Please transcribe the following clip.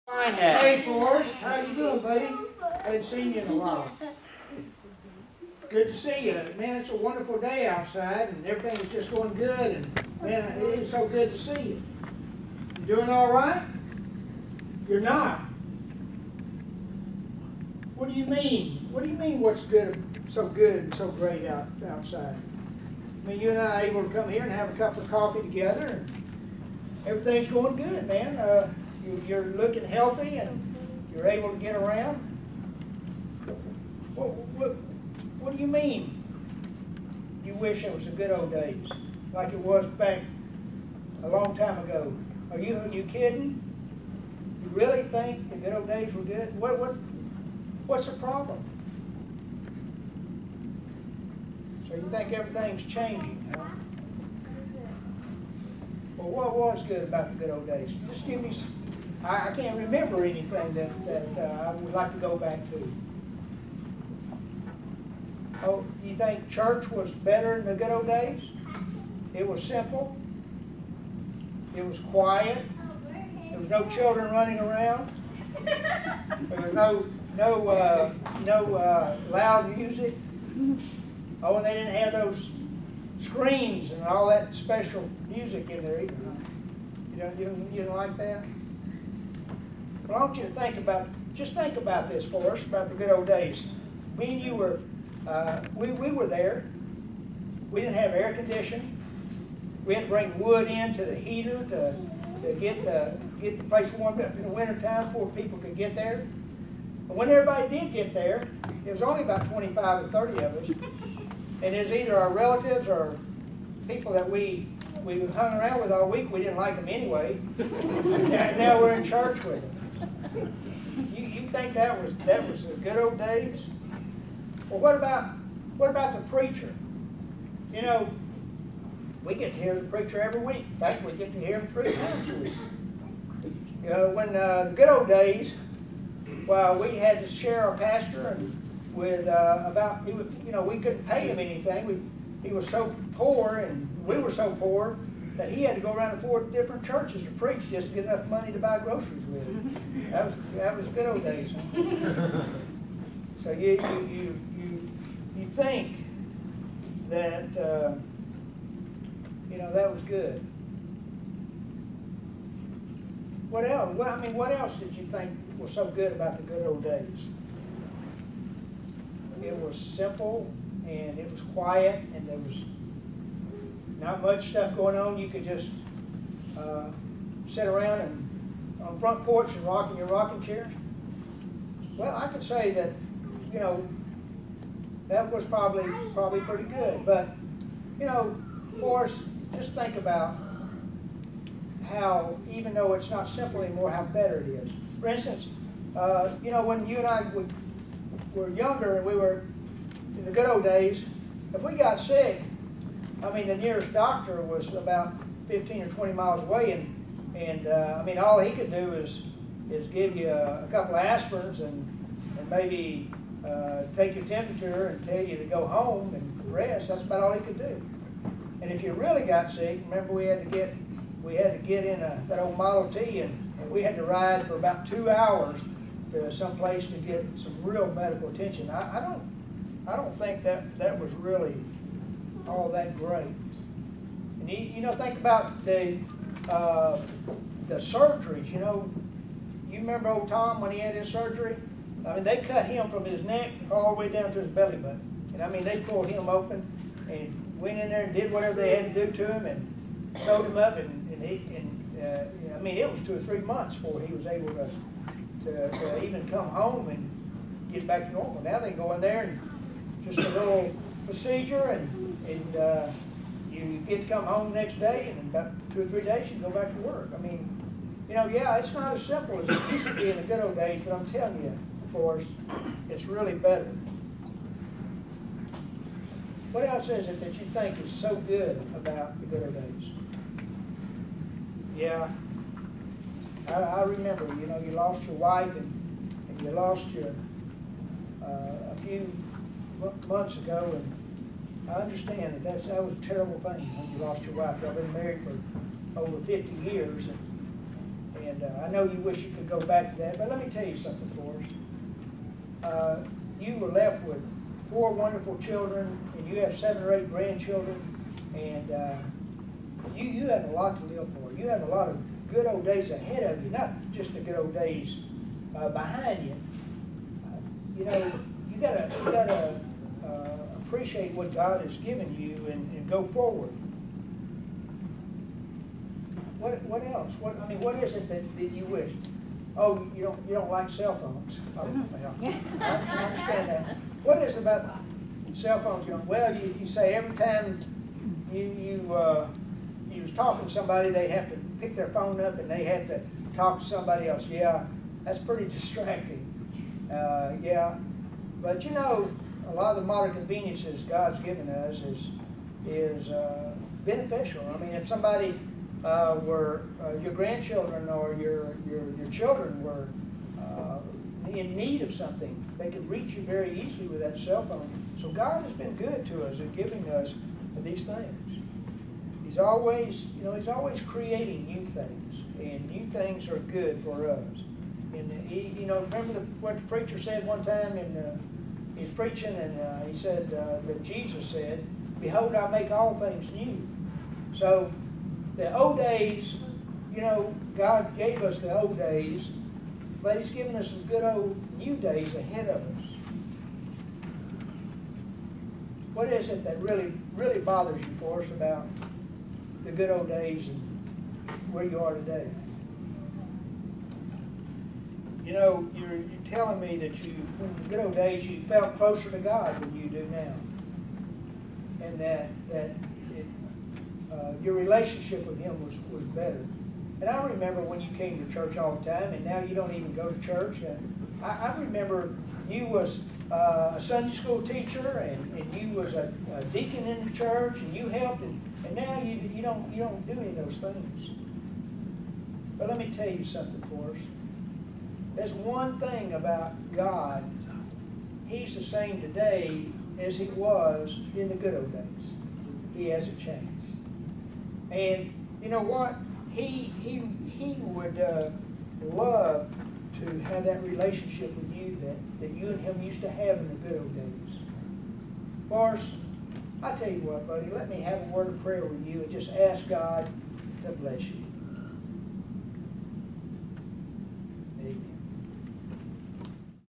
Find that. Hey, Forrest, how you doing, buddy? Hadn't seen you in a while. Good to see you. Man, it's a wonderful day outside, and everything is just going good, and man, it is so good to see you. You doing all right? You're not. What do you mean? What do you mean what's good, so good and so great outside? I mean, you and I are able to come here and have a cup of coffee together, and everything's going good, man. You're looking healthy, and you're able to get around. What do you mean? You wish it was the good old days, like it was back a long time ago. Are you kidding? You really think the good old days were good? What's the problem? So you think everything's changing, huh? Well, what was good about the good old days? Just give me some. I can't remember anything that I would like to go back to. Oh, you think church was better in the good old days? It was simple. It was quiet. There was no children running around. There was no loud music. Oh, and they didn't have those screens and all that special music in there either. You don't like that? Well, I want you to think about this for us, about the good old days. Me and you were, we were there. We didn't have air conditioning. We had to bring wood into the heater to get the place warmed up in the wintertime before people could get there. And when everybody did get there, it was only about 25 or 30 of us. And it was either our relatives or people that we hung around with all week. We didn't like them anyway. Now we're in church with them. You think that was the good old days? Well, what about the preacher? You know, we get to hear the preacher every week. In fact, we get to hear him 3 times a week. You know, when the good old days, well, we had to share our pastor and with we couldn't pay him anything. He was so poor, and we were so poor that he had to go around to 4 different churches to preach just to get enough money to buy groceries with. That was good old days. Huh? So you think that that was good. What else? What else did you think was so good about the good old days? It was simple, and it was quiet, and there was not much stuff going on. You could just sit around and on the front porch and rock in your rocking chair. Well, I could say that, that was probably pretty good. But, for us, just think about how, even though it's not simple anymore, how better it is. For instance, when you and I were younger and we were in the good old days, if we got sick, the nearest doctor was about 15 or 20 miles away, and all he could do is give you a couple of aspirins and maybe take your temperature and tell you to go home and rest. That's about all he could do. And if you really got sick, remember we had to get in that old Model T, and we had to ride for about 2 hours to some place to get some real medical attention. I don't think that was really all that great. And think about the surgeries. You remember old Tom when he had his surgery? They cut him from his neck all the way down to his belly button. And they pulled him open and went in there and did whatever they had to do to him and sewed him up. It was 2 or 3 months before he was able to even come home and get back to normal. Now they go in there and just a little procedure, and you get to come home the next day, and in about 2 or 3 days you go back to work. It's not as simple as it used to be in the good old days, but I'm telling you, Forrest, it's really better. What else is it that you think is so good about the good old days? Yeah, I remember, you lost your wife and you lost your a few months ago, and I understand that was a terrible thing when you lost your wife. Y'all been married for over 50 years, And I know you wish you could go back to that, but let me tell you something, Forrest. You were left with 4 wonderful children, and you have 7 or 8 grandchildren, and you have a lot to live for. You have a lot of good old days ahead of you, not just the good old days behind you. You know, you gotta appreciate what God has given you and go forward. What else? What is it that you wish? Oh, you don't like cell phones. Oh, well, I understand that. What is it about cell phones? Well, you say every time you was talking to somebody, they have to pick their phone up and they have to talk to somebody else. Yeah, that's pretty distracting. Yeah, but you know, a lot of the modern conveniences God's given us is beneficial. I mean, if somebody were your grandchildren or your children were in need of something, they could reach you very easily with that cell phone. So God has been good to us in giving us these things. He's always creating new things, and new things are good for us. And remember what the preacher said one time, and he was preaching, and he said that Jesus said, "Behold, I make all things new." So the old days, God gave us the old days, but He's given us some good old new days ahead of us. What is it that really, really bothers you, Forrest, about the good old days and where you are today? You're telling me that in the good old days, you felt closer to God than you do now, and that your relationship with Him was better. And I remember when you came to church all the time, and now you don't even go to church. And I remember you was a Sunday school teacher, and you was a deacon in the church, and you helped, and now you don't do any of those things. But let me tell you something, Forrest. There's one thing about God. He's the same today as He was in the good old days. He hasn't changed. And you know what? He would love to have that relationship with you that you and Him used to have in the good old days. Forrest, I tell you what, buddy, let me have a word of prayer with you and just ask God to bless you.